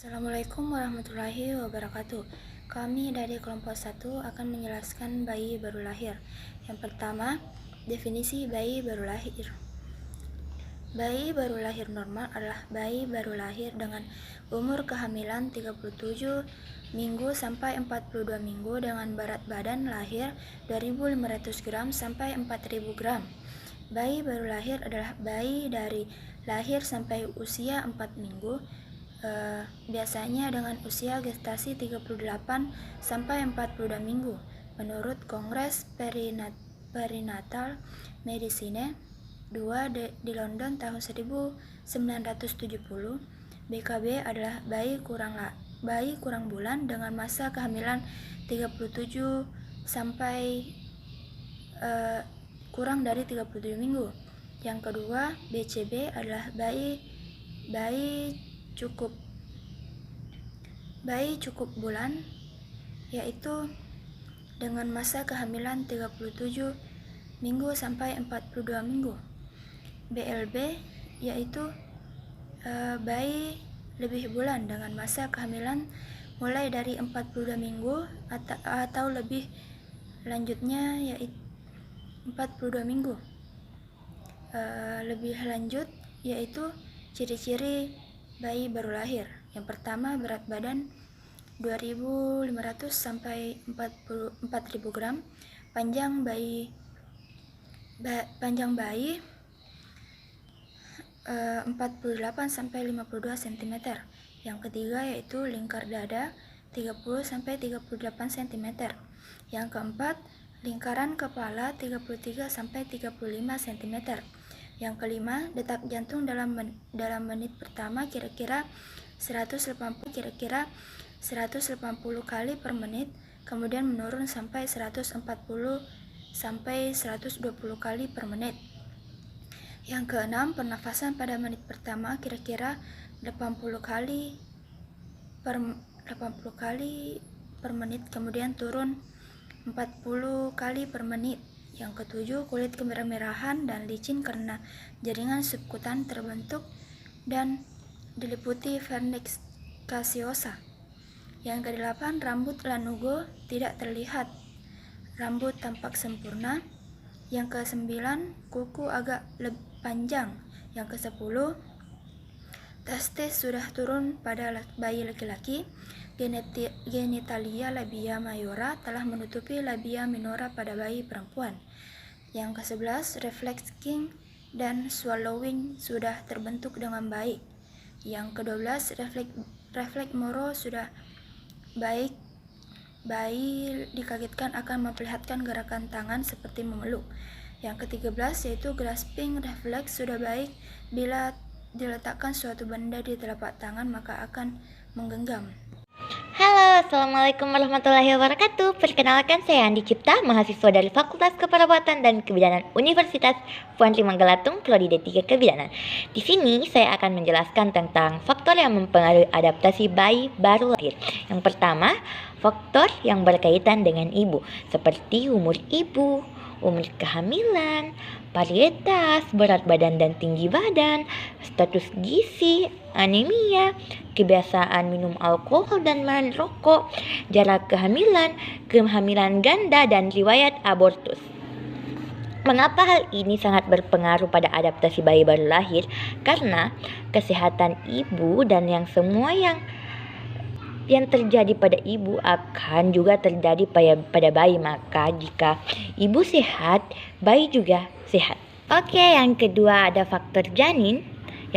Assalamualaikum warahmatullahi wabarakatuh. Kami dari kelompok 1 akan menjelaskan bayi baru lahir. Yang pertama, definisi bayi baru lahir. Bayi baru lahir normal adalah bayi baru lahir dengan umur kehamilan 37 minggu sampai 42 minggu dengan berat badan lahir 2.500 gram sampai 4.000 gram. Bayi baru lahir adalah bayi dari lahir sampai usia 4 minggu, biasanya dengan usia gestasi 38 sampai 42 minggu. Menurut Kongres Perinatal Medicine 2 di London tahun 1970, BKB adalah bayi kurang bulan dengan masa kehamilan 37 sampai kurang dari 37 minggu. Yang kedua, BCB adalah bayi cukup bulan, yaitu dengan masa kehamilan 37 minggu sampai 42 minggu. BLB yaitu bayi lebih bulan dengan masa kehamilan mulai dari 42 minggu atau lebih lanjutnya yaitu 42 minggu. Lebih lanjut yaitu ciri-ciri bayi baru lahir. Yang pertama, berat badan 2.500 sampai 4.000 gram. Panjang bayi 48 sampai 52 cm. Yang ketiga yaitu lingkar dada 30 sampai 38 cm. Yang keempat, lingkaran kepala 33 sampai 35 cm. Yang kelima, detak jantung dalam menit pertama kira-kira 180 kali per menit, kemudian menurun sampai 140 sampai 120 kali per menit. Yang keenam, pernafasan pada menit pertama kira-kira 80 kali per menit, kemudian turun 40 kali per menit. Yang ketujuh, kulit kemerah-merahan dan licin karena jaringan subkutan terbentuk dan diliputi vernix caseosa. Yang kedelapan, rambut lanugo tidak terlihat, rambut tampak sempurna. Yang kesembilan, kuku agak panjang. Yang kesepuluh, testis sudah turun pada bayi laki-laki. Genitalia labia mayora telah menutupi labia minora pada bayi perempuan. Yang ke-11, refleks king dan swallowing sudah terbentuk dengan baik. Yang ke-12, refleks moro sudah baik. Bayi dikagetkan akan memperlihatkan gerakan tangan seperti memeluk. Yang ke-13 yaitu grasping refleks sudah baik. Bila diletakkan suatu benda di telapak tangan maka akan menggenggam. Halo, Assalamualaikum warahmatullahi wabarakatuh. Perkenalkan, saya Andi Cipta, mahasiswa dari Fakultas Keperawatan dan Kebidanan Universitas Puan Trimanggalatung, Prodi D3 Kebidanan. Di sini saya akan menjelaskan tentang faktor yang mempengaruhi adaptasi bayi baru lahir. Yang pertama, faktor yang berkaitan dengan ibu, seperti umur ibu, umur kehamilan, varietas, berat badan dan tinggi badan, status gizi, anemia, kebiasaan minum alkohol dan merokok, jarak kehamilan, kehamilan ganda, dan riwayat abortus. Mengapa hal ini sangat berpengaruh pada adaptasi bayi baru lahir? Karena kesehatan ibu dan semua yang terjadi pada ibu akan juga terjadi pada bayi. Maka jika ibu sehat, bayi juga sehat. Oke, yang kedua ada faktor janin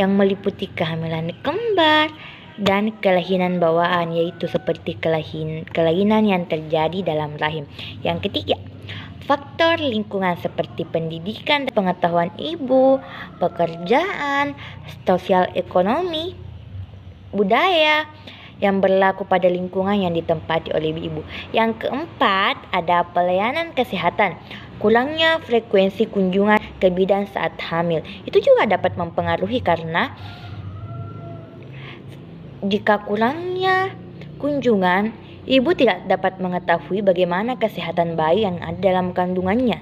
yang meliputi kehamilan kembar dan kelainan bawaan, yaitu seperti kelainan yang terjadi dalam rahim. Yang ketiga, faktor lingkungan seperti pendidikan dan pengetahuan ibu, pekerjaan, sosial ekonomi, budaya yang berlaku pada lingkungan yang ditempati oleh ibu. Yang keempat, ada pelayanan kesehatan. Kurangnya frekuensi kunjungan ke bidan saat hamil itu juga dapat mempengaruhi, karena jika kurangnya kunjungan, ibu tidak dapat mengetahui bagaimana kesehatan bayi yang ada dalam kandungannya.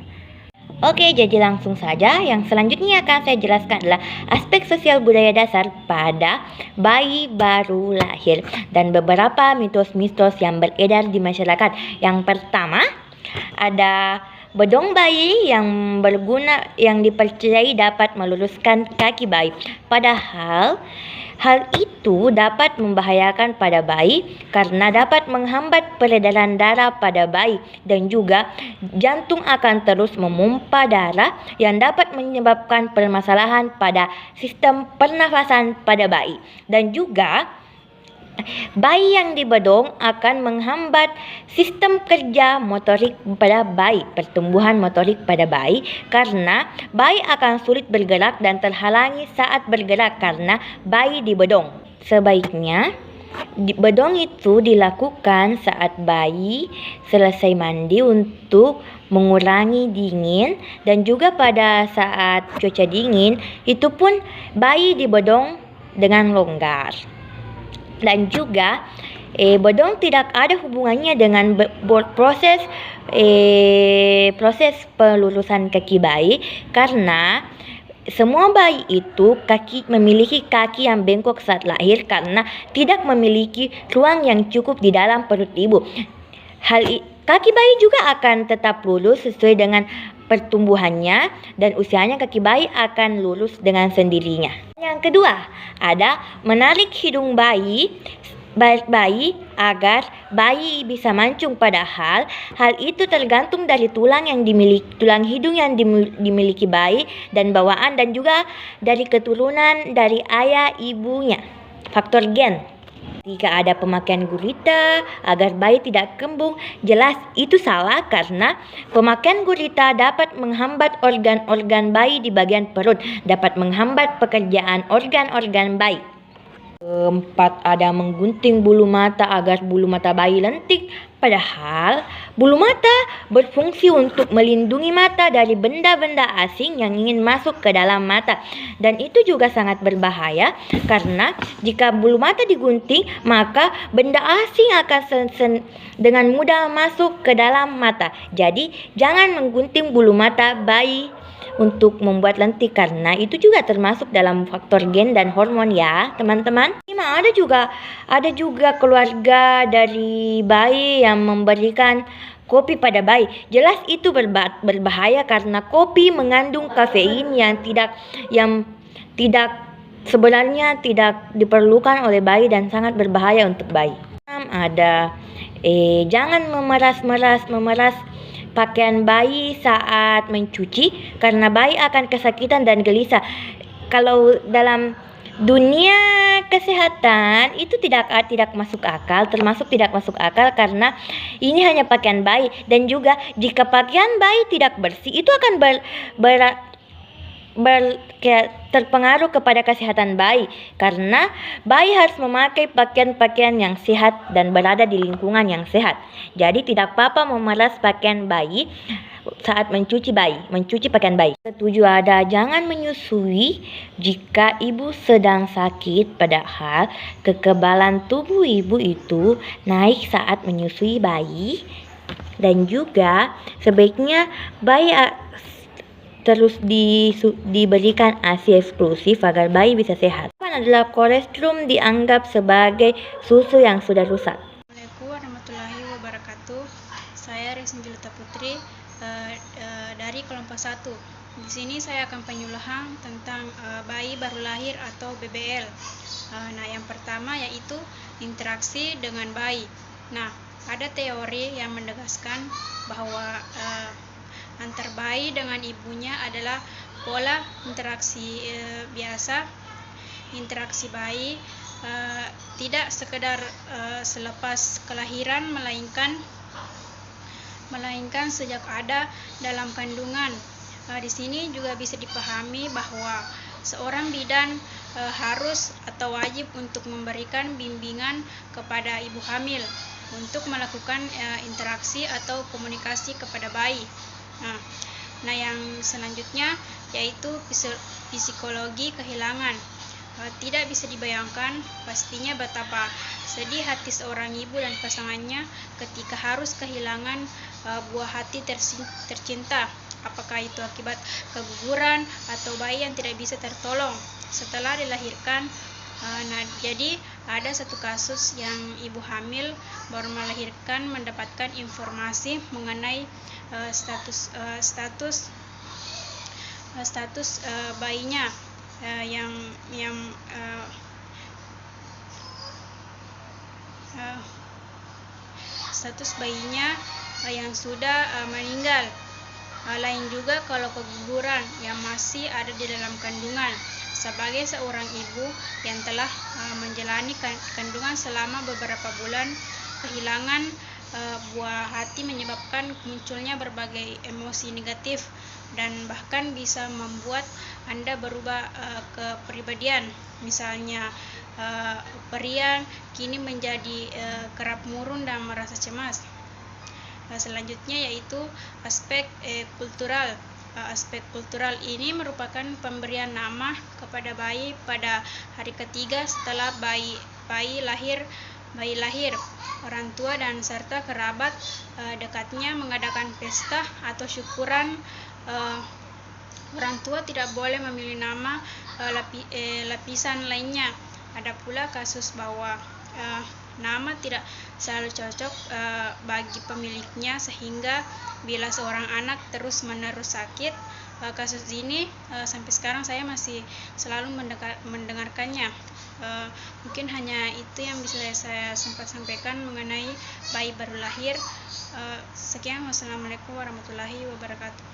Oke, jadi langsung saja. Yang selanjutnya akan saya jelaskan adalah aspek sosial budaya dasar pada bayi baru lahir dan beberapa mitos-mitos yang beredar di masyarakat. Yang pertama, ada bedong bayi yang berguna yang dipercayai dapat meluruskan kaki bayi. Padahal hal itu dapat membahayakan pada bayi karena dapat menghambat peredaran darah pada bayi dan juga jantung akan terus memompa darah yang dapat menyebabkan permasalahan pada sistem pernafasan pada bayi. Dan juga bayi yang dibedong akan menghambat sistem kerja motorik pada bayi, pertumbuhan motorik pada bayi, karena bayi akan sulit bergerak dan terhalangi saat bergerak karena bayi dibedong. Sebaiknya bedong itu dilakukan saat bayi selesai mandi untuk mengurangi dingin, dan juga pada saat cuaca dingin itu pun bayi dibedong dengan longgar. Dan juga bedong tidak ada hubungannya dengan proses pelurusan kaki bayi, karena semua bayi itu memiliki kaki yang bengkok saat lahir karena tidak memiliki ruang yang cukup di dalam perut ibu. Kaki bayi juga akan tetap lurus sesuai dengan pertumbuhannya, dan usianya kaki bayi akan lurus dengan sendirinya. Yang kedua, ada menarik hidung bayi agar bayi bisa mancung, padahal hal itu tergantung dari tulang hidung yang dimiliki bayi dan bawaan, dan juga dari keturunan dari ayah ibunya, faktor gen. Jika ada pemakaian gurita agar bayi tidak kembung, jelas itu salah karena pemakaian gurita dapat menghambat organ-organ bayi di bagian perut, dapat menghambat pekerjaan organ-organ bayi. Keempat, ada menggunting bulu mata agar bulu mata bayi lentik. Padahal bulu mata berfungsi untuk melindungi mata dari benda-benda asing yang ingin masuk ke dalam mata. Dan itu juga sangat berbahaya karena jika bulu mata digunting, maka benda asing akan dengan mudah masuk ke dalam mata. Jadi jangan menggunting bulu mata bayi untuk membuat lentik, karena itu juga termasuk dalam faktor gen dan hormon ya teman-teman. Ada juga keluarga dari bayi yang memberikan kopi pada bayi. Jelas itu berbahaya karena kopi mengandung kafein yang sebenarnya tidak diperlukan oleh bayi dan sangat berbahaya untuk bayi. Ada jangan memeras pakaian bayi saat mencuci karena bayi akan kesakitan dan gelisah. Kalau dalam dunia kesehatan itu tidak masuk akal, termasuk tidak masuk akal karena ini hanya pakaian bayi, dan juga jika pakaian bayi tidak bersih itu akan terpengaruh kepada kesehatan bayi, karena bayi harus memakai pakaian-pakaian yang sehat dan berada di lingkungan yang sehat. Jadi tidak apa-apa memeras pakaian bayi saat mencuci pakaian bayi. Ketujuh, ada jangan menyusui jika ibu sedang sakit, padahal kekebalan tubuh ibu itu naik saat menyusui bayi, dan juga sebaiknya bayi terus diberikan ASI eksklusif agar bayi bisa sehat. Adalah kolostrum dianggap sebagai susu yang sudah rusak. Assalamualaikum warahmatullahi wabarakatuh. Saya Resmi Julita Putri dari kelompok 1. Di sini saya akan penyuluhan tentang bayi baru lahir atau BBL. Nah, yang pertama yaitu interaksi dengan bayi. Nah, ada teori yang menegaskan bahwa antar bayi dengan ibunya adalah pola interaksi biasa. Interaksi bayi tidak sekedar selepas kelahiran, melainkan sejak ada dalam kandungan. Di sini juga bisa dipahami bahwa seorang bidan harus atau wajib untuk memberikan bimbingan kepada ibu hamil untuk melakukan interaksi atau komunikasi kepada bayi. Nah, yang selanjutnya yaitu psikologi kehilangan. Tidak bisa dibayangkan pastinya betapa sedih hati seorang ibu dan pasangannya ketika harus kehilangan buah hati tercinta. apakah itu akibat keguguran atau bayi yang tidak bisa tertolong setelah dilahirkan. Jadi ada satu kasus yang ibu hamil baru melahirkan mendapatkan informasi mengenai status bayinya status bayinya yang sudah meninggal. Lain juga kalau keguguran yang masih ada di dalam kandungan. Sebagai seorang ibu yang telah menjalani kandungan selama beberapa bulan, kehilangan buah hati menyebabkan munculnya berbagai emosi negatif dan bahkan bisa membuat Anda berubah kepribadian. Misalnya periang kini menjadi kerap murung dan merasa cemas. Selanjutnya yaitu aspek kultural. Aspek kultural ini merupakan pemberian nama kepada bayi pada hari ketiga setelah bayi lahir. Orang tua dan serta kerabat dekatnya mengadakan pesta atau syukuran. Orang tua tidak boleh memilih nama lapisan lainnya. Ada pula kasus bahwa nama tidak selalu cocok bagi pemiliknya, sehingga bila seorang anak terus-menerus sakit, kasus ini sampai sekarang saya masih selalu mendengarkannya. Mungkin hanya itu yang bisa saya sempat sampaikan mengenai bayi baru lahir. Sekian, wassalamualaikum warahmatullahi wabarakatuh.